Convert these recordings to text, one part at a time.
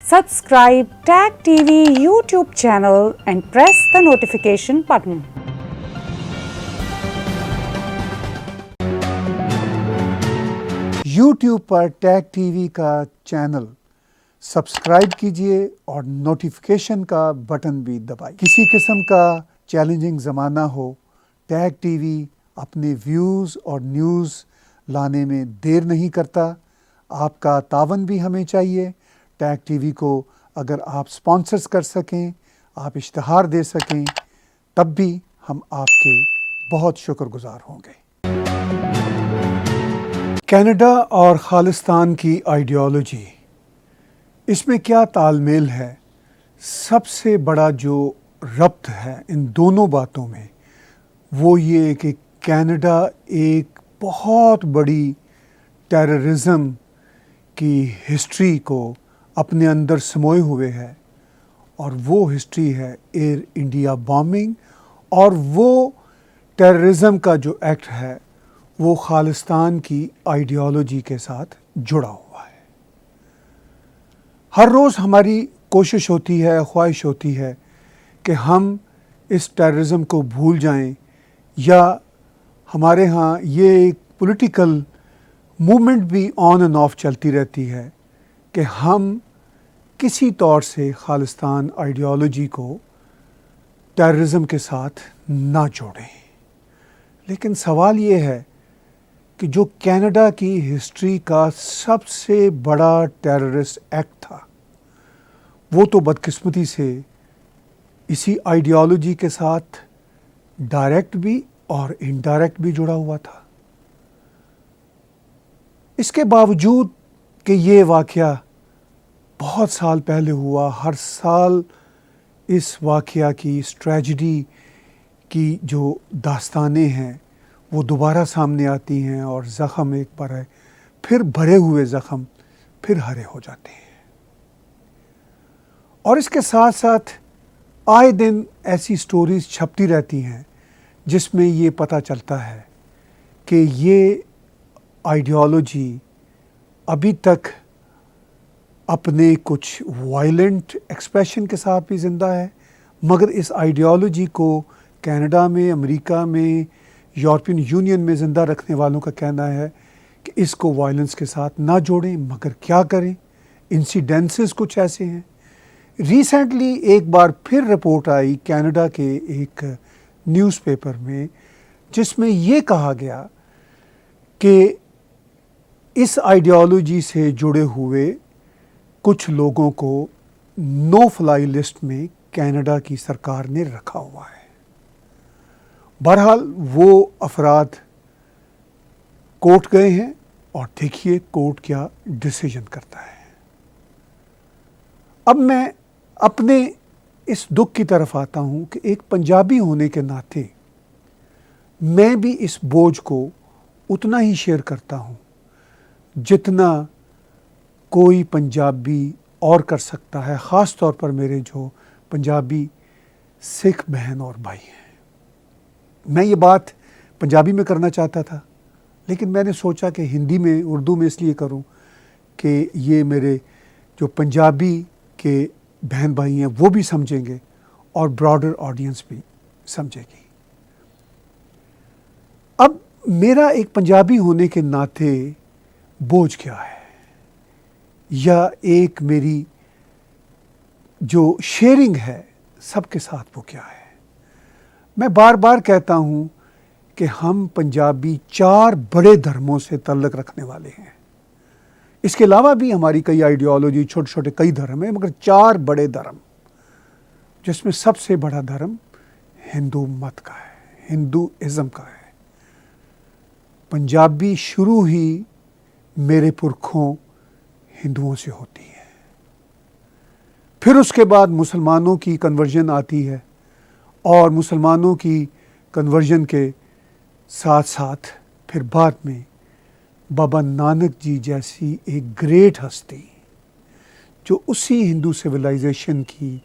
Subscribe Tag TV YouTube channel and press the notification button. YouTube per tag T V کا channel subscribe کیجئے اور notification کا button بھی دبائیے۔ کسی قسم کا چیلنجنگ زمانہ ہو، ٹیگ ٹی وی اپنے ویوز اور نیوز لانے میں دیر نہیں کرتا۔ آپ کا تعاون بھی ہمیں چاہیے۔ ٹیگ ٹی وی کو اگر آپ سپانسرز کر سکیں، آپ اشتہار دے سکیں، تب بھی ہم آپ کے بہت شکر گزار ہوں گے۔ کینیڈا اور خالصتان کی آئیڈیالوجی، اس میں کیا تال میل ہے؟ سب سے بڑا جو ربط ہے ان دونوں باتوں میں وہ یہ کہ کینیڈا ایک بہت بڑی ٹیررزم کی ہسٹری کو اپنے اندر سموئے ہوئے ہے، اور وہ ہسٹری ہے ایئر انڈیا بامبنگ، اور وہ ٹیررزم کا جو ایکٹ ہے وہ خالصتان کی آئیڈیالوجی کے ساتھ جڑا ہوا ہے۔ ہر روز ہماری کوشش ہوتی ہے، خواہش ہوتی ہے کہ ہم اس ٹیررزم کو بھول جائیں، یا ہمارے ہاں یہ ایک پولیٹیکل موومنٹ بھی آن اینڈ آف چلتی رہتی ہے کہ ہم کسی طور سے خالصتان آئیڈیالوجی کو ٹیررزم کے ساتھ نہ جوڑیں۔ لیکن سوال یہ ہے کہ جو کینیڈا کی ہسٹری کا سب سے بڑا ٹیررسٹ ایکٹ تھا، وہ تو بدقسمتی سے اسی آئیڈیالوجی کے ساتھ ڈائریکٹ بھی اور انڈائریکٹ بھی جڑا ہوا تھا۔ اس کے باوجود کہ یہ واقعہ بہت سال پہلے ہوا، ہر سال اس واقعہ کی، اس ٹریجڈی کی جو داستانیں ہیں وہ دوبارہ سامنے آتی ہیں، اور زخم ایک بار ہے پھر بھرے ہوئے زخم پھر ہرے ہو جاتے ہیں۔ اور اس کے ساتھ ساتھ آئے دن ایسی سٹوریز چھپتی رہتی ہیں جس میں یہ پتہ چلتا ہے کہ یہ آئیڈیالوجی ابھی تک اپنے کچھ وائلنٹ ایکسپریشن کے ساتھ بھی زندہ ہے، مگر اس آئیڈیالوجی کو کینیڈا میں، امریکہ میں، یورپین یونین میں زندہ رکھنے والوں کا کہنا ہے کہ اس کو وائلنس کے ساتھ نہ جوڑیں، مگر کیا کریں؟ انسیڈنسز کچھ ایسے ہیں۔ ریسنٹلی ایک بار پھر رپورٹ آئی کینیڈا کے ایک نیوز پیپر میں، جس میں یہ کہا گیا کہ اس آئیڈیالوجی سے جڑے ہوئے کچھ لوگوں کو نو فلائی لسٹ میں کینیڈا کی سرکار نے رکھا ہوا ہے۔ بہرحال وہ افراد کورٹ گئے ہیں، اور دیکھیے کورٹ کیا ڈیسیژن کرتا ہے۔ اب میں اپنے اس دکھ کی طرف آتا ہوں کہ ایک پنجابی ہونے کے ناطے میں بھی اس بوجھ کو اتنا ہی شیئر کرتا ہوں جتنا کوئی پنجابی اور کر سکتا ہے، خاص طور پر میرے جو پنجابی سکھ بہن اور بھائی ہیں۔ میں یہ بات پنجابی میں کرنا چاہتا تھا، لیکن میں نے سوچا کہ ہندی میں، اردو میں اس لیے کروں کہ یہ میرے جو پنجابی کے بہن بھائی ہیں وہ بھی سمجھیں گے، اور براڈر آڈینس بھی سمجھے گی۔ اب میرا ایک پنجابی ہونے کے ناطے بوجھ کیا ہے، یا ایک میری جو شیئرنگ ہے سب کے ساتھ وہ کیا ہے؟ میں بار بار کہتا ہوں کہ ہم پنجابی 4 بڑے دھرموں سے تعلق رکھنے والے ہیں۔ اس کے علاوہ بھی ہماری کئی آئیڈیالوجی، چھوٹے چھوٹے کئی دھرم ہیں، مگر 4 بڑے دھرم، جس میں سب سے بڑا دھرم ہندو مت کا ہے، ہندوازم کا ہے۔ پنجابی شروع ہی میرے پرکھوں ہندوؤں سے ہوتی ہے، پھر اس کے بعد مسلمانوں کی کنورژن آتی ہے، اور مسلمانوں کی کنورژن کے ساتھ ساتھ پھر بعد میں بابا نانک جی جیسی ایک گریٹ ہستی جو اسی ہندو سویلائزیشن کی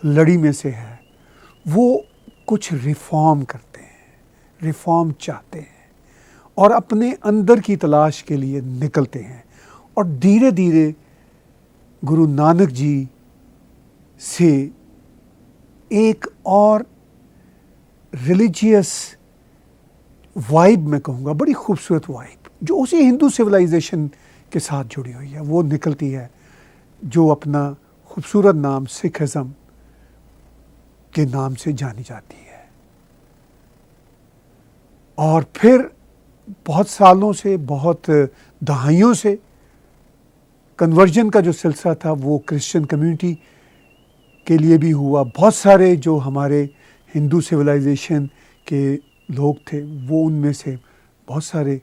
لڑی میں سے ہے، وہ کچھ ریفارم کرتے ہیں، ریفارم چاہتے ہیں، اور اپنے اندر کی تلاش کے لیے نکلتے ہیں، اور دھیرے دھیرے گرو نانک جی سے ایک اور ریلیجیس وائب میں کہوں گا، بڑی خوبصورت وائب جو اسی ہندو سویلائزیشن کے ساتھ جڑی ہوئی ہے، وہ نکلتی ہے، جو اپنا خوبصورت نام سکھ ازم کے نام سے جانی جاتی ہے۔ اور پھر بہت سالوں سے، بہت دہائیوں سے کنورژن کا جو سلسلہ تھا وہ کرسچن کمیونٹی کے لیے بھی ہوا۔ بہت سارے جو ہمارے ہندو سویلائزیشن کے لوگ تھے وہ ان میں سے بہت سارے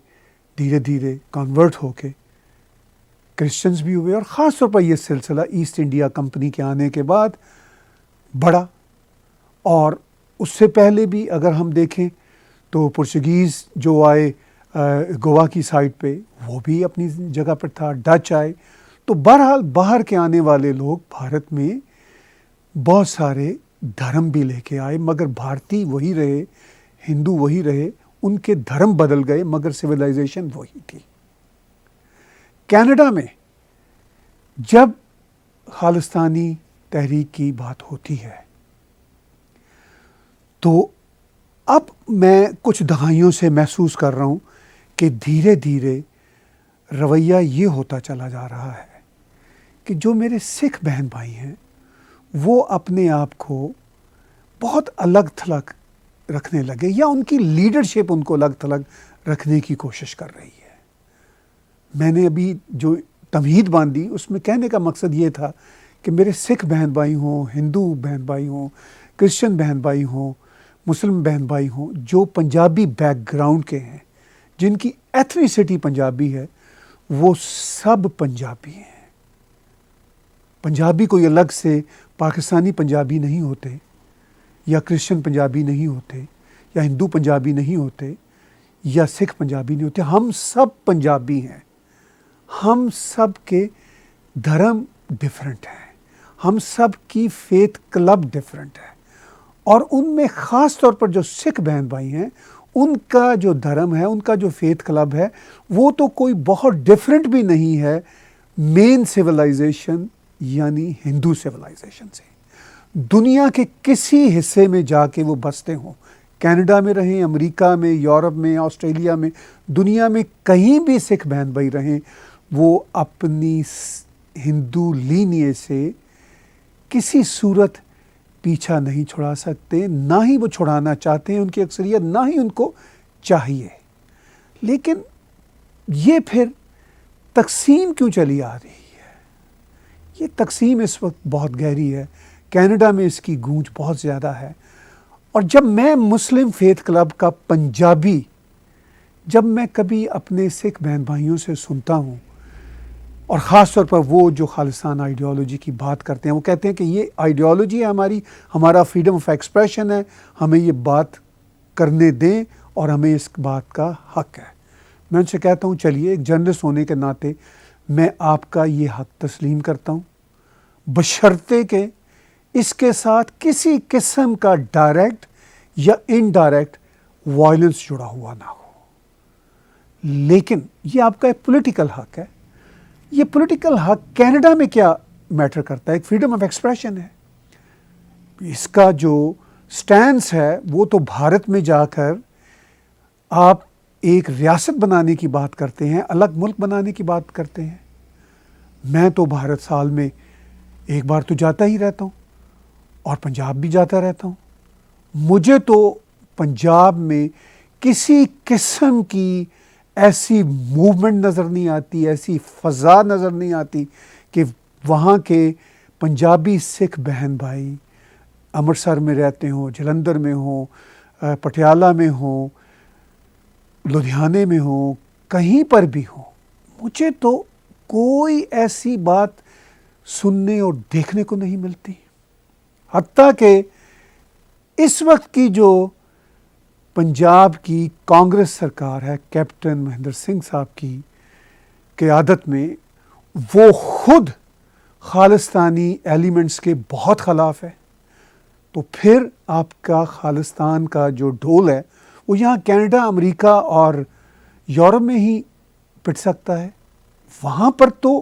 دھیرے دھیرے کنورٹ ہو کے کرسچنز بھی ہوئے، اور خاص طور پر یہ سلسلہ ایسٹ انڈیا کمپنی کے آنے کے بعد بڑھا۔ اور اس سے پہلے بھی اگر ہم دیکھیں تو پرتگیز جو آئے گوا کی سائڈ پہ، وہ بھی اپنی جگہ پر تھا، ڈچ آئے، تو بہرحال باہر کے آنے والے لوگ بھارت میں بہت سارے دھرم بھی لے کے آئے، مگر بھارتی وہی رہے، ہندو وہی رہے، ان کے دھرم بدل گئے مگر سویلائزیشن وہی تھی۔ کینیڈا میں جب خالصتانی تحریک کی بات ہوتی ہے تو اب میں کچھ دہائیوں سے محسوس کر رہا ہوں کہ دھیرے دھیرے رویہ یہ ہوتا چلا جا رہا ہے کہ جو میرے سکھ بہن بھائی ہیں وہ اپنے آپ کو بہت الگ تھلگ رکھنے لگے، یا ان کی لیڈرشپ ان کو الگ تھلگ رکھنے کی کوشش کر رہی ہے۔ میں نے ابھی جو تمہید باندھی اس میں کہنے کا مقصد یہ تھا کہ میرے سکھ بہن بھائی ہوں، ہندو بہن بھائی ہوں، کرسچن بہن بھائی ہوں، مسلم بہن بھائی ہوں، جو پنجابی بیک گراؤنڈ کے ہیں، جن کی ایتھنیسٹی پنجابی ہے، وہ سب پنجابی ہیں۔ پنجابی کوئی الگ سے پاکستانی پنجابی نہیں ہوتے، یا کرسچن پنجابی نہیں ہوتے، یا ہندو پنجابی نہیں ہوتے، یا سکھ پنجابی نہیں ہوتے، ہم سب پنجابی ہیں۔ ہم سب کے دھرم ڈیفرنٹ ہیں، ہم سب کی فیتھ کلب ڈیفرنٹ ہے، اور ان میں خاص طور پر جو سکھ بہن بھائی ہیں ان کا جو دھرم ہے، ان کا جو فیتھ کلب ہے، وہ تو کوئی بہت ڈیفرنٹ بھی نہیں ہے مین سویلائزیشن یعنی ہندو سویلائزیشن سے۔ دنیا کے کسی حصے میں جا کے وہ بستے ہوں، کینیڈا میں رہیں، امریکہ میں، یورپ میں، آسٹریلیا میں، دنیا میں کہیں بھی سکھ بہن بھائی رہیں، وہ اپنی ہندو لینیے سے کسی صورت پیچھا نہیں چھڑا سکتے، نہ ہی وہ چھڑانا چاہتے ہیں، ان کی اکثریت نہ ہی ان کو چاہیے۔ لیکن یہ پھر تقسیم کیوں چلی آ رہی ہے؟ یہ تقسیم اس وقت بہت گہری ہے، کینیڈا میں اس کی گونج بہت زیادہ ہے۔ اور جب میں مسلم فیتھ کلب کا پنجابی، جب میں کبھی اپنے سکھ بہن بھائیوں سے سنتا ہوں، اور خاص طور پر وہ جو خالصانہ آئیڈیالوجی کی بات کرتے ہیں، وہ کہتے ہیں کہ یہ آئیڈیالوجی ہے ہمارا فریڈم آف ایکسپریشن ہے، ہمیں یہ بات کرنے دیں اور ہمیں اس بات کا حق ہے۔ میں ان سے کہتا ہوں چلیے، ایک جرنلسٹ ہونے کے ناطے میں آپ کا یہ حق تسلیم کرتا ہوں، بشرطے کہ اس کے ساتھ کسی قسم کا ڈائریکٹ یا انڈائریکٹ وائلنس جڑا ہوا نہ ہو۔ لیکن یہ آپ کا ایک پولیٹیکل حق ہے۔ یہ پولیٹیکل حق کینیڈا میں کیا میٹر کرتا ہے؟ ایک فریڈم آف ایکسپریشن ہے۔ اس کا جو سٹینس ہے وہ تو بھارت میں جا کر آپ ایک ریاست بنانے کی بات کرتے ہیں، الگ ملک بنانے کی بات کرتے ہیں۔ میں تو بھارت سال میں ایک بار تو جاتا ہی رہتا ہوں، اور پنجاب بھی جاتا رہتا ہوں۔ مجھے تو پنجاب میں کسی قسم کی ایسی موومنٹ نظر نہیں آتی، ایسی فضا نظر نہیں آتی کہ وہاں کے پنجابی سکھ بہن بھائی امرتسر میں رہتے ہوں، جلندھر میں ہوں، پٹیالہ میں ہوں، لدھیانے میں ہوں، کہیں پر بھی ہوں، مجھے تو کوئی ایسی بات سننے اور دیکھنے کو نہیں ملتی۔ حتیٰ کہ اس وقت کی جو پنجاب کی کانگریس سرکار ہے، کیپٹن مہندر سنگھ صاحب کی قیادت میں، وہ خود خالصتانی ایلیمنٹس کے بہت خلاف ہے۔ تو پھر آپ کا خالصتان کا جو ڈھول ہے وہ یہاں کینیڈا، امریکہ اور یورپ میں ہی پٹ سکتا ہے۔ وہاں پر تو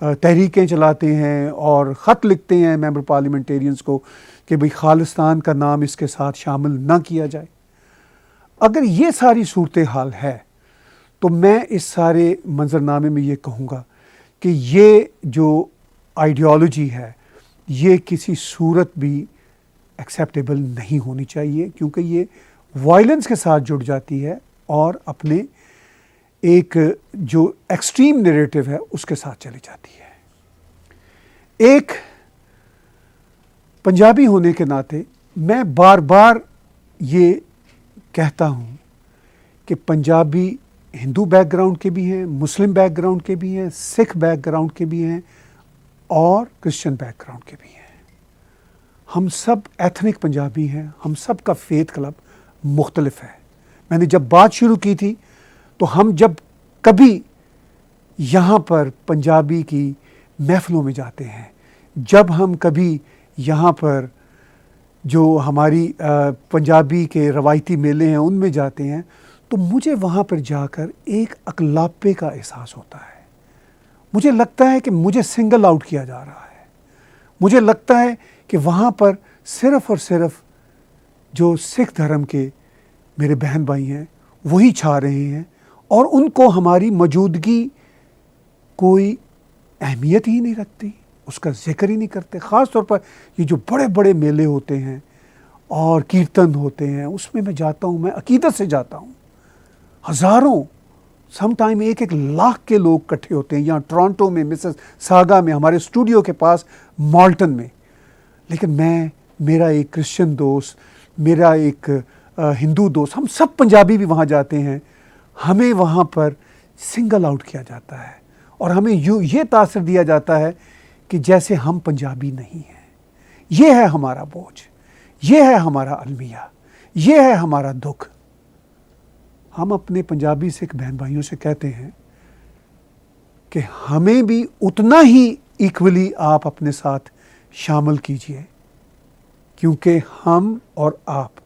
تحریکیں چلاتے ہیں اور خط لکھتے ہیں ممبر پارلیمنٹیرینز کو کہ بھئی خالصتان کا نام اس کے ساتھ شامل نہ کیا جائے. اگر یہ ساری صورتحال ہے تو میں اس سارے منظرنامے میں یہ کہوں گا کہ یہ جو آئیڈیالوجی ہے یہ کسی صورت بھی ایکسیپٹیبل نہیں ہونی چاہیے، کیونکہ یہ وائلنس کے ساتھ جڑ جاتی ہے اور اپنے ایک جو ایکسٹریم نیریٹو ہے اس کے ساتھ چلی جاتی ہے. ایک پنجابی ہونے کے ناطے میں بار بار یہ کہتا ہوں کہ پنجابی ہندو بیک گراؤنڈ کے بھی ہیں، مسلم بیک گراؤنڈ کے بھی ہیں، سکھ بیک گراؤنڈ کے بھی ہیں اور کرسچن بیک گراؤنڈ کے بھی ہیں. ہم سب ایتھنک پنجابی ہیں، ہم سب کا فیتھ کلب مختلف ہے. میں نے جب بات شروع کی تھی تو ہم جب کبھی یہاں پر پنجابی کی محفلوں میں جاتے ہیں، جب ہم کبھی یہاں پر جو ہماری پنجابی کے روایتی میلے ہیں ان میں جاتے ہیں، تو مجھے وہاں پر جا کر ایک اکلاپے کا احساس ہوتا ہے. مجھے لگتا ہے کہ مجھے سنگل آؤٹ کیا جا رہا ہے. مجھے لگتا ہے کہ وہاں پر صرف اور صرف جو سکھ دھرم کے میرے بہن بھائی ہیں وہی چھا رہے ہیں اور ان کو ہماری موجودگی کوئی اہمیت ہی نہیں رکھتی، اس کا ذکر ہی نہیں کرتے. خاص طور پر یہ جو بڑے بڑے میلے ہوتے ہیں اور کیرتن ہوتے ہیں اس میں جاتا ہوں، میں عقیدت سے جاتا ہوں. ہزاروں، سم ٹائم 1 لاکھ کے لوگ اکٹھے ہوتے ہیں یہاں ٹورانٹو میں، مسز ساگا میں، ہمارے اسٹوڈیو کے پاس مالٹن میں. لیکن میرا ایک کرسچن دوست، میرا ایک ہندو دوست، ہم سب پنجابی بھی وہاں جاتے ہیں. ہمیں وہاں پر سنگل آؤٹ کیا جاتا ہے اور ہمیں یہ تاثر دیا جاتا ہے کہ جیسے ہم پنجابی نہیں ہیں. یہ ہے ہمارا بوجھ، یہ ہے ہمارا المیہ، یہ ہے ہمارا دکھ. ہم اپنے پنجابی سکھ بہن بھائیوں سے کہتے ہیں کہ ہمیں بھی اتنا ہی ایکولی آپ اپنے ساتھ شامل کیجئے، کیونکہ ہم اور آپ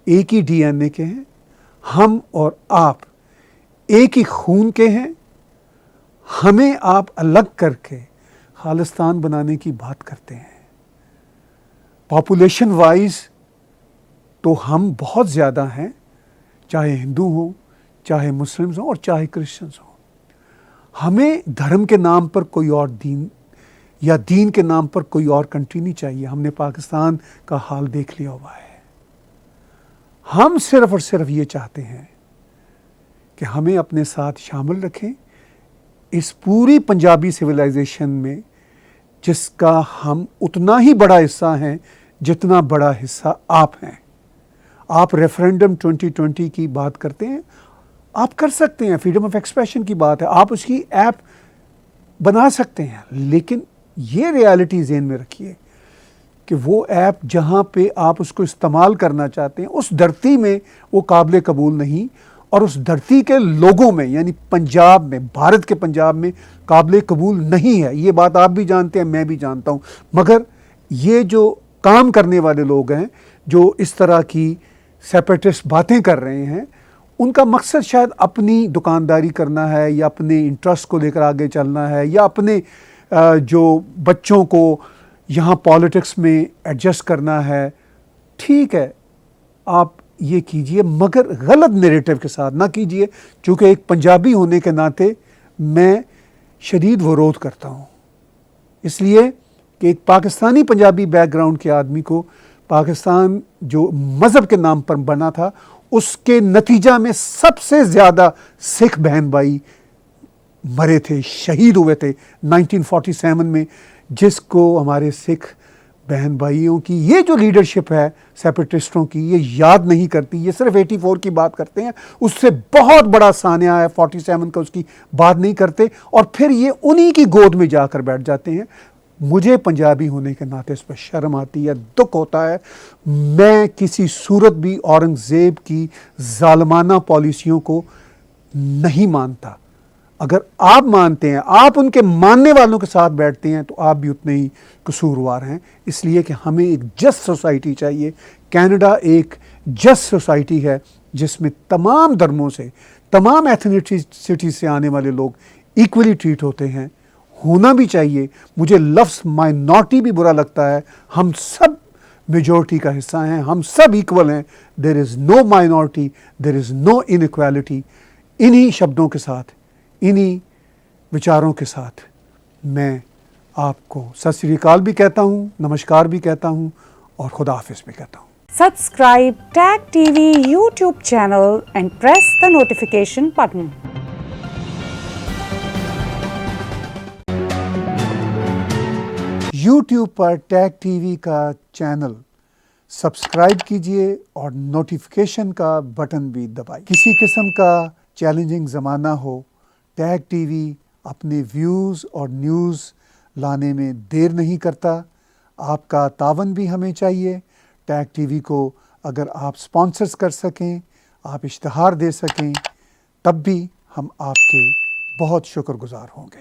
ایک ہی ڈی این اے کے ہیں، ہم اور آپ ایک ہی خون کے ہیں. ہمیں آپ الگ کر کے خالصتان بنانے کی بات کرتے ہیں. پاپولیشن وائز تو ہم بہت زیادہ ہیں، چاہے ہندو ہوں، چاہے مسلمز ہوں اور چاہے کرسچنز ہوں. ہمیں دھرم کے نام پر کوئی اور دین یا دین کے نام پر کوئی اور کنٹری نہیں چاہیے. ہم نے پاکستان کا حال دیکھ لیا ہوا ہے. ہم صرف اور صرف یہ چاہتے ہیں کہ ہمیں اپنے ساتھ شامل رکھیں اس پوری پنجابی سویلائزیشن میں، جس کا ہم اتنا ہی بڑا حصہ ہیں جتنا بڑا حصہ آپ ہیں. آپ ریفرینڈم 2020 کی بات کرتے ہیں، آپ کر سکتے ہیں، فریڈم آف ایکسپریشن کی بات ہے، آپ اس کی ایپ بنا سکتے ہیں. لیکن یہ ریالٹی ذہن میں رکھیے کہ وہ ایپ جہاں پہ آپ اس کو استعمال کرنا چاہتے ہیں اس دھرتی میں وہ قابل قبول نہیں، اور اس دھرتی کے لوگوں میں یعنی پنجاب میں، بھارت کے پنجاب میں قابل قبول نہیں ہے. یہ بات آپ بھی جانتے ہیں، میں بھی جانتا ہوں. مگر یہ جو کام کرنے والے لوگ ہیں جو اس طرح کی سیپریٹسٹ باتیں کر رہے ہیں، ان کا مقصد شاید اپنی دکانداری کرنا ہے یا اپنے انٹرسٹ کو لے کر آگے چلنا ہے یا اپنے جو بچوں کو یہاں پالیٹکس میں ایڈجسٹ کرنا ہے. ٹھیک ہے، آپ یہ کیجئے، مگر غلط نیریٹو کے ساتھ نہ کیجئے. چونکہ ایک پنجابی ہونے کے ناطے میں شدید ورود کرتا ہوں، اس لیے کہ ایک پاکستانی پنجابی بیک گراؤنڈ کے آدمی کو پاکستان جو مذہب کے نام پر بنا تھا اس کے نتیجہ میں سب سے زیادہ سکھ بہن بھائی مرے تھے، شہید ہوئے تھے 1947 میں، جس کو ہمارے سکھ بہن بھائیوں کی یہ جو لیڈرشپ ہے سیپریٹسٹوں کی یہ یاد نہیں کرتی. یہ صرف 84 کی بات کرتے ہیں، اس سے بہت بڑا سانحہ ہے 47 کا، اس کی بات نہیں کرتے اور پھر یہ انہی کی گود میں جا کر بیٹھ جاتے ہیں. مجھے پنجابی ہونے کے ناطے اس پر شرم آتی ہے، دکھ ہوتا ہے. میں کسی صورت بھی اورنگزیب کی ظالمانہ پالیسیوں کو نہیں مانتا. اگر آپ مانتے ہیں، آپ ان کے ماننے والوں کے ساتھ بیٹھتے ہیں، تو آپ بھی اتنے ہی قصوروار ہیں. اس لیے کہ ہمیں ایک جسٹ سوسائٹی چاہیے. کینیڈا ایک جسٹ سوسائٹی ہے جس میں تمام دھرموں سے، تمام ایتھنیسٹی سے آنے والے لوگ ایکولی ٹریٹ ہوتے ہیں. ہونا بھی چاہیے. مجھے لفظ مائنورٹی بھی برا لگتا ہے. ہم سب میجورٹی کا حصہ ہیں, ہم سب ایکول ہیں. دیر از نو مائنورٹی, دیر از نو انیکویلٹی. انہی شبدوں کے ساتھ, انہی وچاروں کے ساتھ میں آپ کو ست سری اکال بھی کہتا ہوں, نمسکار بھی کہتا ہوں اور خدا حافظ بھی کہتا ہوں. Subscribe Tag TV YouTube channel and press the notification button. YouTube per tag T V کا چینل سبسکرائب کیجئے اور نوٹیفیکیشن کا بٹن بھی دبائیے. کسی قسم کا چیلنجنگ زمانہ ہو, ٹیگ ٹی وی اپنے ویوز اور نیوز لانے میں دیر نہیں کرتا. آپ کا تعاون بھی ہمیں چاہیے. ٹیگ ٹی وی کو اگر آپ سپانسرز کر سکیں, آپ اشتہار دے سکیں, تب بھی ہم آپ کے بہت شکر گزار ہوں گے.